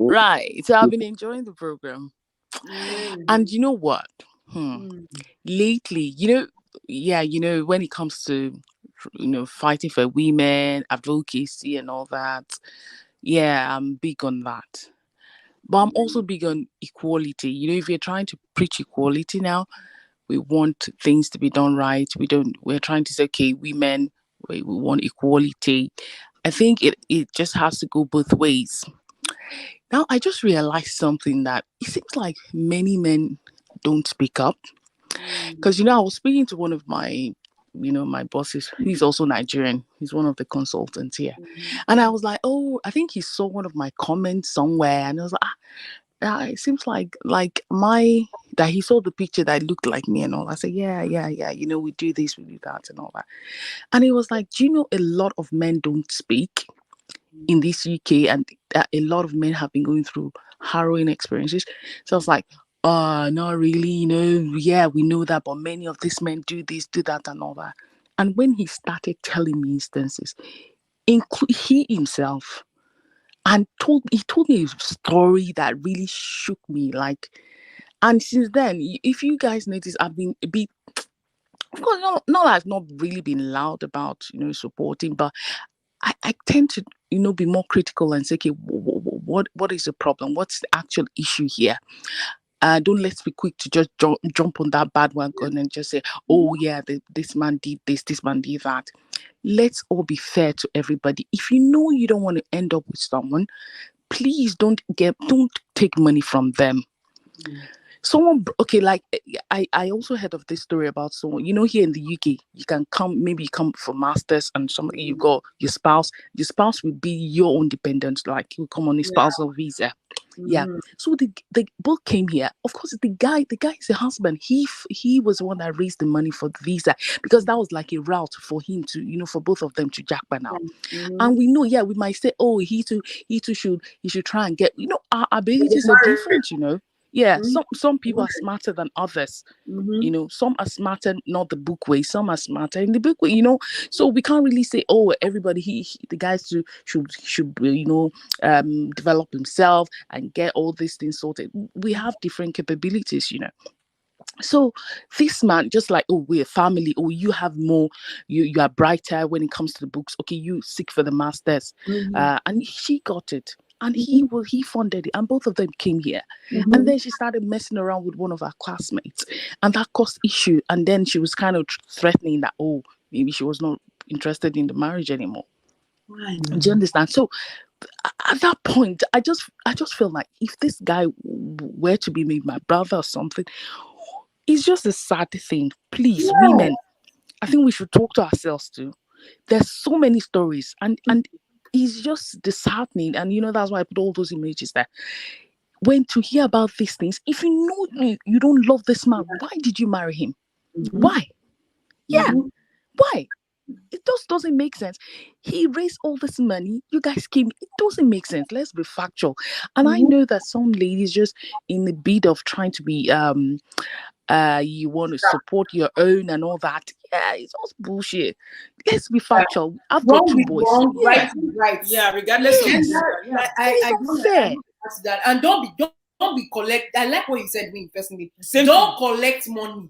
Right. So I've been enjoying the program. And you know what? Lately, when it comes to, fighting for women, advocacy and all that, yeah, I'm big on that. But I'm also big on equality. If you're trying to preach equality now, we want things to be done right. We're trying to say, okay, women, we want equality. I think it just has to go both ways. Now, I just realized something that it seems like many men don't speak up. Because, I was speaking to one of my, my bosses. He's also Nigerian. He's one of the consultants here. And I was like, oh, I think he saw one of my comments somewhere. And I was like, it seems like that he saw the picture that looked like me and all. I said, yeah. We do this, we do that and all that. And he was like, do you know a lot of men don't speak in this UK, and a lot of men have been going through harrowing experiences. So I was like, not really, yeah, we know that, but many of these men do this, do that, and all that. And when he started telling me instances, he himself, and he told me a story that really shook me. And since then, if you guys notice, I've been a bit, of course, not I've not really been loud about, supporting, but I tend to, be more critical and say, okay, what is the problem? What's the actual issue here? Don't let's be quick to just jump on that bad wagon and just say, oh yeah, this man did this man did that. Let's all be fair to everybody. If you know you don't want to end up with someone, please don't take money from them. Someone, okay, like I also heard of this story about someone, here in the UK, you can come for masters, and somebody, you got your spouse will be your own dependent, like you come on a spousal visa. Yeah. So they both came here. Of course, the guy is a husband. He was the one that raised the money for the visa, because that was like a route for him to, for both of them to jackpot now. And we know, we might say, oh, he too should try and get, our abilities are different, Yeah, some people are smarter than others. Some are smarter not the book way, some are smarter in the book way. So we can't really say, oh, everybody the guys should develop himself and get all these things sorted. We have different capabilities. So this man, just like, oh, we're family, oh, you have more, you are brighter when it comes to the books. Okay, you seek for the masters, and she got it. And he funded it, and both of them came here. And then she started messing around with one of our classmates, and that caused issue. And then she was kind of threatening that, oh, maybe she was not interested in the marriage anymore. Do you understand? So at that point, I just feel like if this guy were to be maybe my brother or something, it's just a sad thing. Please, women, I think we should talk to ourselves too. There's so many stories, and it's just disheartening. And that's why I put all those images there. When to hear about these things, if you know you don't love this man, why did you marry him? Why? Yeah, why? It just doesn't make sense. He raised all this money. You guys came. It doesn't make sense. Let's be factual. And I know that some ladies, just in the bid of trying to be you want to support your own and all that. Yeah, it's all bullshit. Let's be factual. I've got two boys. Right. Yeah, regardless of I fair. That. And don't be collect. I like what you said, me personally. Don't collect money.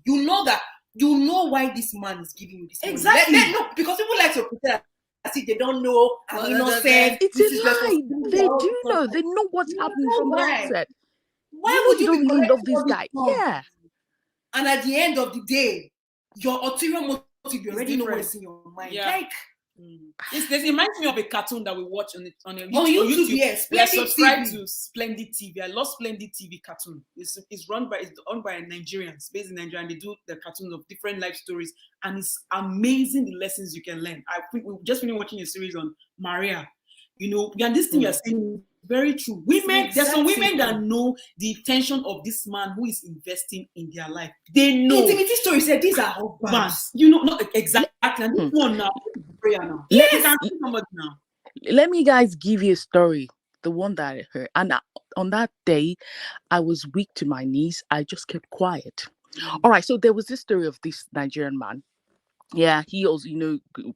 You know why this man is giving you this money. Exactly. No, because people like to pretend as if they don't know. I'm innocent. It's a lie. They do know. They know what's happening from the outset. Why would you don't really love this guy? Yeah. And at the end of the day, your ulterior motive, you already know what's in your mind. Yeah. It reminds me of a cartoon that we watch on YouTube. YouTube. Yes, we are Splendid subscribed TV. to Splendid TV. I love Splendid TV cartoon. It's owned by Nigerians, based in Nigeria, and they do the cartoons of different life stories, and it's amazing the lessons you can learn. I think we just finished watching a series on Maria. And this thing you're saying is very true. There's some women that know the intention of this man who is investing in their life. They know. Intimate story said these are husbands. Not exactly. And this one now, prayer now. Yes. Somebody now. Let me guys give you a story. The one that I heard. And on that day, I was weak to my knees. I just kept quiet. All right. So there was this story of this Nigerian man. Yeah, he was,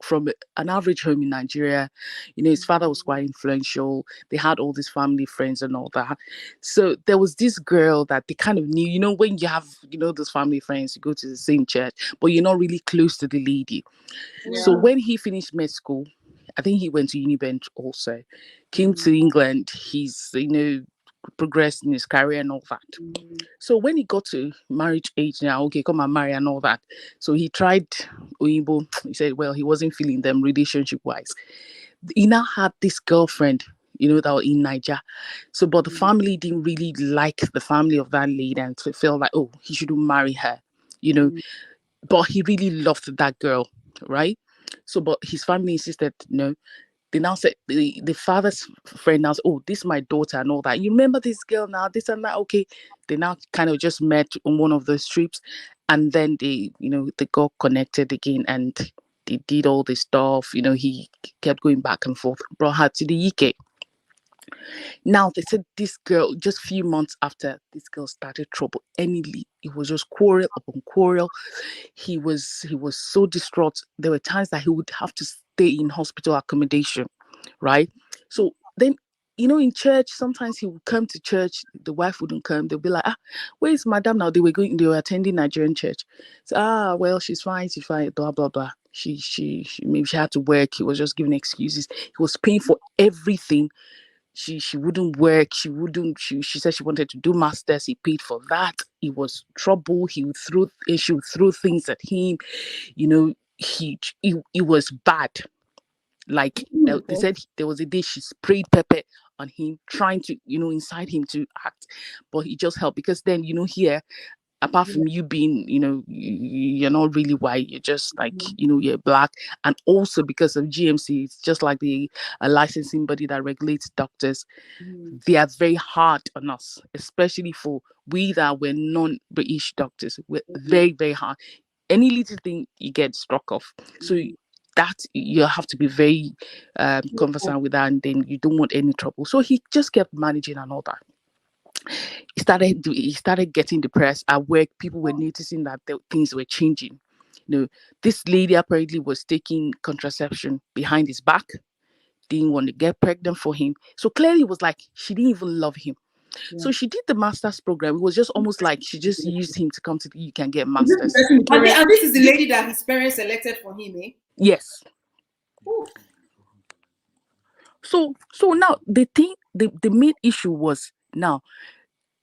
from an average home in Nigeria. His father was quite influential. They had all these family friends and all that. So there was this girl that they kind of knew, when you have, those family friends, you go to the same church, but you're not really close to the lady. Yeah. So when he finished med school, I think he went to Uniben also, came to England. He's, progressed in his career and all that. So when he got to marriage age now, okay, come and marry and all that. So he tried Oyinbo. He said, well, he wasn't feeling them relationship wise. He now had this girlfriend, that was in Niger. So, but the family didn't really like the family of that lady and felt like, oh, he shouldn't marry her, But he really loved that girl, right? So, but his family insisted, no. They now said, the father's friend now said, oh, this is my daughter and all that. You remember this girl now, this and that? Okay. They now kind of just met on one of those trips. And then they got connected again and they did all this stuff. He kept going back and forth, brought her to the UK. Now, they said this girl, just a few months after this girl started trouble, it was just quarrel upon quarrel. He was so distraught. There were times that he would have to stay in hospital accommodation, right? So then, in church, sometimes he would come to church, the wife wouldn't come. They'll be like, where's madam now? They were attending Nigerian church. So, well, she's fine, blah, blah, blah. She maybe she had to work. He was just giving excuses. He was paying for everything. She wouldn't work. She said she wanted to do masters. He paid for that. It was trouble. She would throw things at him. He was bad. Like they said, there was a day she sprayed pepper on him, trying to incite him to act, but he just helped because then here, apart from you being you're not really white, you're just like you're black, and also because of GMC, it's just like the licensing body that regulates doctors. They are very hard on us, especially for we that were non-British doctors. We're very, very hard. Any little thing you get struck off, so that you have to be very conversant with that, and then you don't want any trouble. So he just kept managing and all that. He started getting depressed at work. People were noticing that things were changing. This lady apparently was taking contraception behind his back, didn't want to get pregnant for him. So clearly it was like she didn't even love him. Yeah. So she did the master's program. It was just almost like she just used him to come to the UK and get masters. And this is the lady that his parents selected for him, eh? Yes. Ooh. So now the main issue was now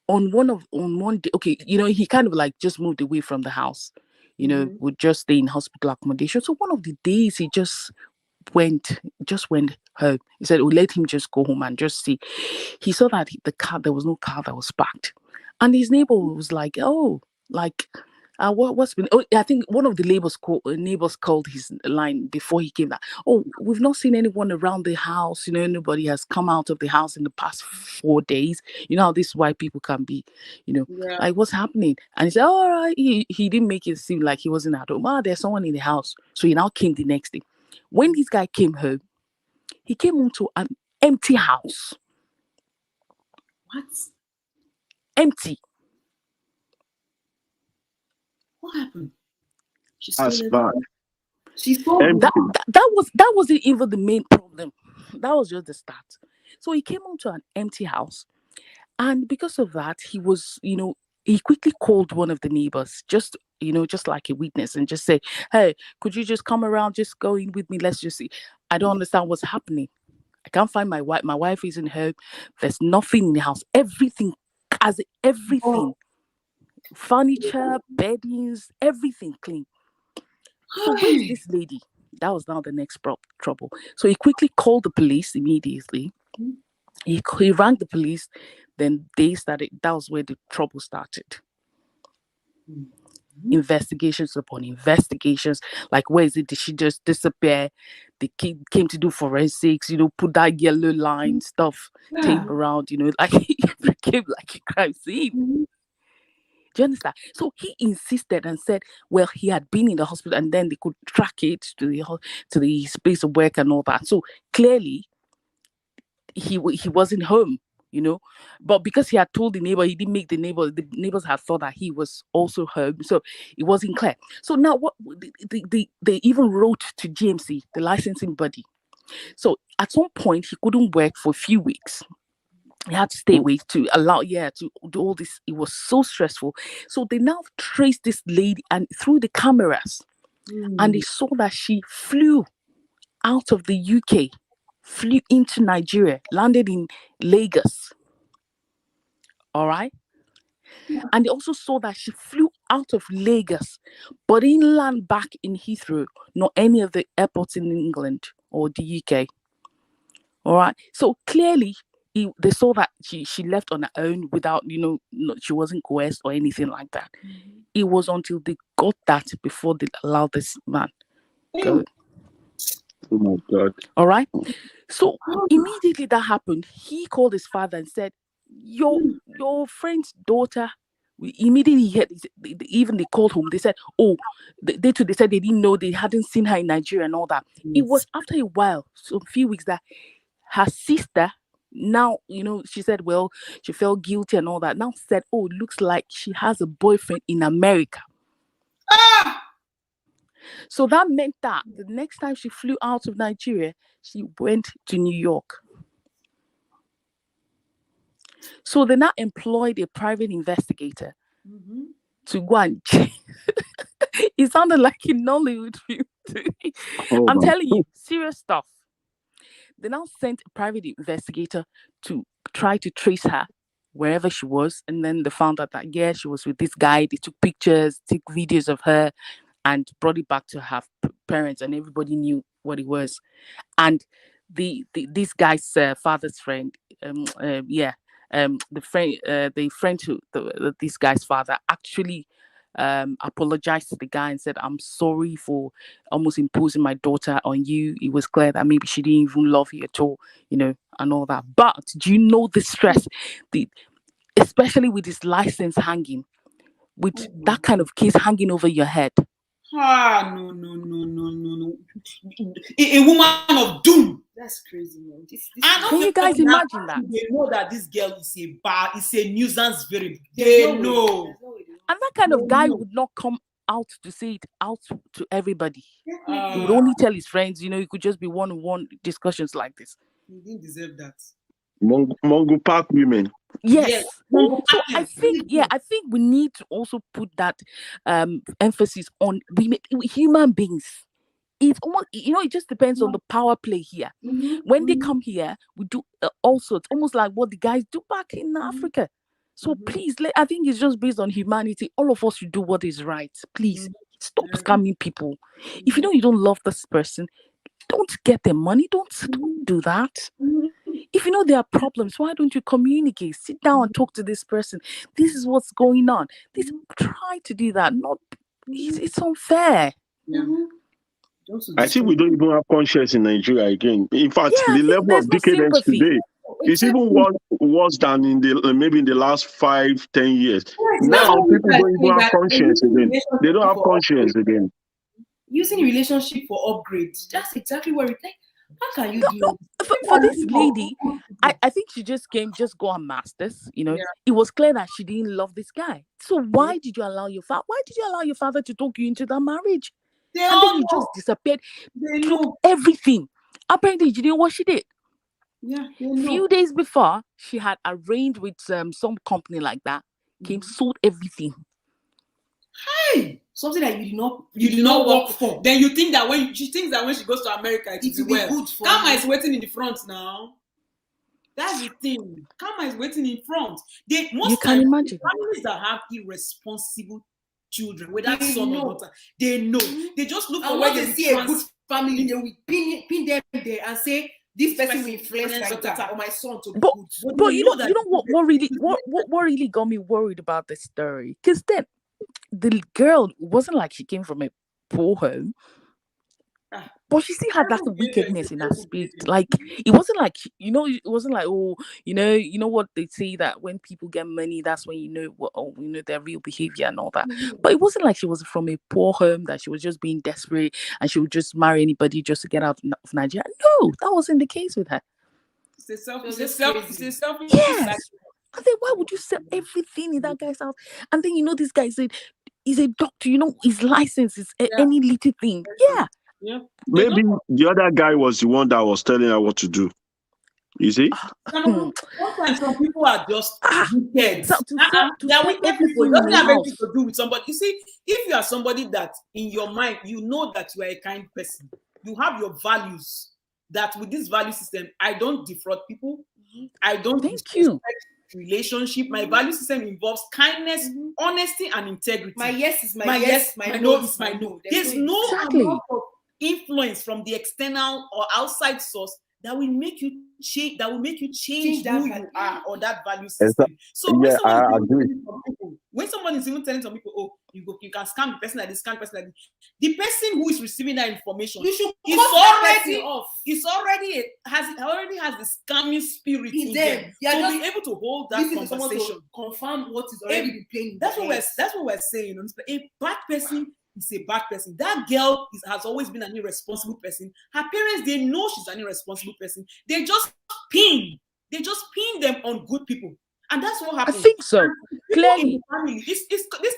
on one day, okay, he kind of like just moved away from the house, would just stay in hospital accommodation. So one of the days he just went home. He said, let him just go home and just see. He saw that there was no car that was parked, and his neighbor was like, what's been? Oh, I think one of the neighbors called his line before he came. That we've not seen anyone around the house. Nobody has come out of the house in the past 4 days. You know how these white people can be. Like what's happening? And he said, all right. He didn't make it seem like he wasn't at home. There's someone in the house. So he now came the next day. When this guy came home, he came home to an empty house. What? Empty. What happened? That's bad. That wasn't even the main problem. That was just the start. So he came home to an empty house, and because of that, he was, he quickly called one of the neighbors, just like a witness, and just say, hey, could you just come around, just go in with me, let's just see. I don't understand what's happening. I can't find my wife. My wife isn't home. There's nothing in the house. Everything. Furniture, beddings, everything clean. So where's this lady? That was now the next trouble. So he quickly called the police immediately. He rang the police. Then they started. That was where the trouble started. Investigations upon investigations. Like, where is it? Did she just disappear? They came to do forensics. Put that yellow line stuff tape around. Like it became like a crime scene. Do you understand? So he insisted and said, well, he had been in the hospital, and then they could track it to the place of work and all that. So clearly, he wasn't home, but because he had told the neighbor, he didn't make the neighbors had thought that he was also home, so it wasn't clear. So now what they even wrote to GMC, the licensing body. So at some point he couldn't work for a few weeks. He had to stay away to do all this. It was so stressful. So they now traced this lady and through the cameras, and they saw that she flew out of the UK, flew into Nigeria, landed in Lagos. All right. And they also saw that she flew out of Lagos, but didn't land back in Heathrow, nor any of the airports in England or the UK. All right. So clearly, they saw that she left on her own without, she wasn't coerced or anything like that. It was until they got that before they allowed this man go. Oh my God. All right. So immediately that happened, he called his father and said, your friend's daughter. Immediately even they called home. They said, oh, they said they didn't know, they hadn't seen her in Nigeria and all that. It was after a while, so a few weeks, that her sister now, she said, well, she felt guilty and all that. Now said, oh, it looks like she has a boyfriend in America. So that meant that the next time she flew out of Nigeria, she went to New York. So they now employed a private investigator to go and it sounded like a Nollywood film. I'm telling you, serious stuff. They now sent a private investigator to try to trace her wherever she was. And then they found out that, yeah, she was with this guy. They took pictures, took videos of her, and brought it back to her parents, and everybody knew what it was. And this guy's father's friend, the friend who this guy's father actually apologized to the guy and said, I'm sorry for almost imposing my daughter on you. It was clear that maybe she didn't even love you at all, and all that. But do you know the stress, especially with this license hanging, with that kind of case hanging over your head? No. A woman of doom. That's crazy, man. Can you guys imagine that? They know that this girl is a nuisance variable. They know. And that kind of guy would not come out to say it out to everybody. He would only tell his friends, it could just be one-on-one discussions like this. He didn't deserve that. Mongo Park women. Yes. So I think we need to also put that emphasis on human beings. It's almost, it just depends on the power play here. When they come here, we do also, it's almost like what the guys do back in Africa. So please, I think it's just based on humanity. All of us should do what is right. Please stop scamming people. If you know you don't love this person, don't get their money. Don't do that. If you know there are problems, why don't you communicate? Sit down and talk to this person. This is what's going on. Try to do that. It's unfair. Yeah. I think we don't even have conscience in Nigeria again. In fact, the level of decadence today is even worse than in the last 5-10 years. Now people don't even have conscience again. They don't have conscience again. Using relationship for upgrade. That's exactly what we think. How can you do for this lady? I think she just go on masters. It was clear that she didn't love this guy. So why did you allow your father to talk you into that marriage? And then you just disappeared through everything. Apparently, you know what she did? Yeah. Few days before, she had arranged with some company like that. Sold everything. Hey, something that you did not work for. Then you think that when she goes to America, it will be good for Kama is waiting in the front now. That's the thing. Kama is waiting in front. You can imagine families that have irresponsible children, whether son or daughter, they know. They just look for where they see a good family, they will pin them there and say, this person will influence my daughter or my son to be good. But you know what really got me worried about this story? Because then the girl wasn't like she came from a poor home. But she still had that wickedness in her spirit. Like it wasn't like it wasn't like, oh, you know what they say, that when people get money, that's when you know their real behavior and all that. But it wasn't like she was from a poor home, that she was just being desperate and she would just marry anybody just to get out of Nigeria. No, that wasn't the case with her. It's a selfish. Yes. And then why would you sell everything in that guy's house? And then this guy said he's a doctor. His license is any little thing. Yeah. Yeah. Maybe the other guy was the one that was telling her what to do. You see? Sometimes some people are just wicked. They are wicked people. It doesn't have anything to do with somebody. You see, if you are somebody that in your mind, you know that you are a kind person, you have your values, that with this value system, I don't defraud people. I don't disrespect relationship. My value system involves kindness, honesty, and integrity. My yes is my yes, my no is my no. There's no amount of influence from the external or outside source that will make you change. That will make you change who you are or that value system. So when someone is even telling some people, "Oh, you can scam the person like this, scam the person like this," the person who is receiving that information, already has the scamming spirit in them. So be able to hold that conversation, confirm what is already been playing. That's what we're saying. A bad person is a bad person. That girl has always been an irresponsible person. Her parents, they know she's an irresponsible person. They just pin them on good people. And that's what happens. I think so. Clearly. This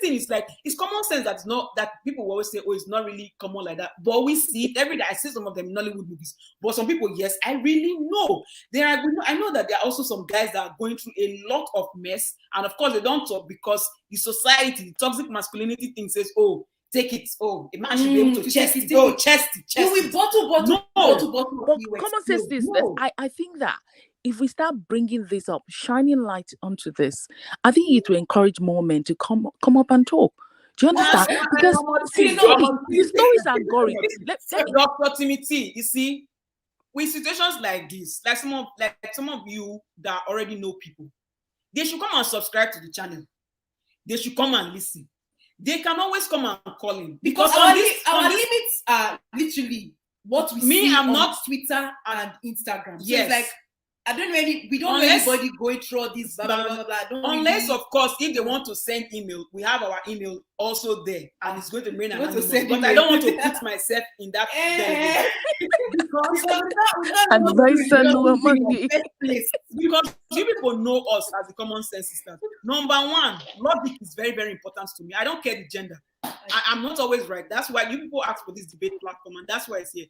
thing is like, it's common sense that people always say, oh, it's not really common like that. But we see it every day. I see some of them in Nollywood movies. But some people, yes, I really know. I know that there are also some guys that are going through a lot of mess. And of course, they don't talk because the society, the toxic masculinity thing says, oh, take it. Oh, a man should be able to chest it. Oh, chest it. You will bottle. But common sense is that I think that if we start bringing this up, shining light onto this, I think it will encourage more men to come up and talk. Do you understand? Because the stories are gory. Dr. Timothy, you see, with situations like this, like some of you that already know people, they should come and subscribe to the channel. They should come and listen. They can always come and call in because our limits are literally what we see on Twitter and Instagram. So yes, it's like we don't know anybody going through all this blah blah blah. Unless, of course, if they want to send email, we have our email also there, and it's going to remain anonymous. But I don't want to put myself in that because you people know us as the common sense sisters. Number one, logic is very, very important to me. I don't care the gender. I'm not always right. That's why you people ask for this debate platform, and that's why it's here.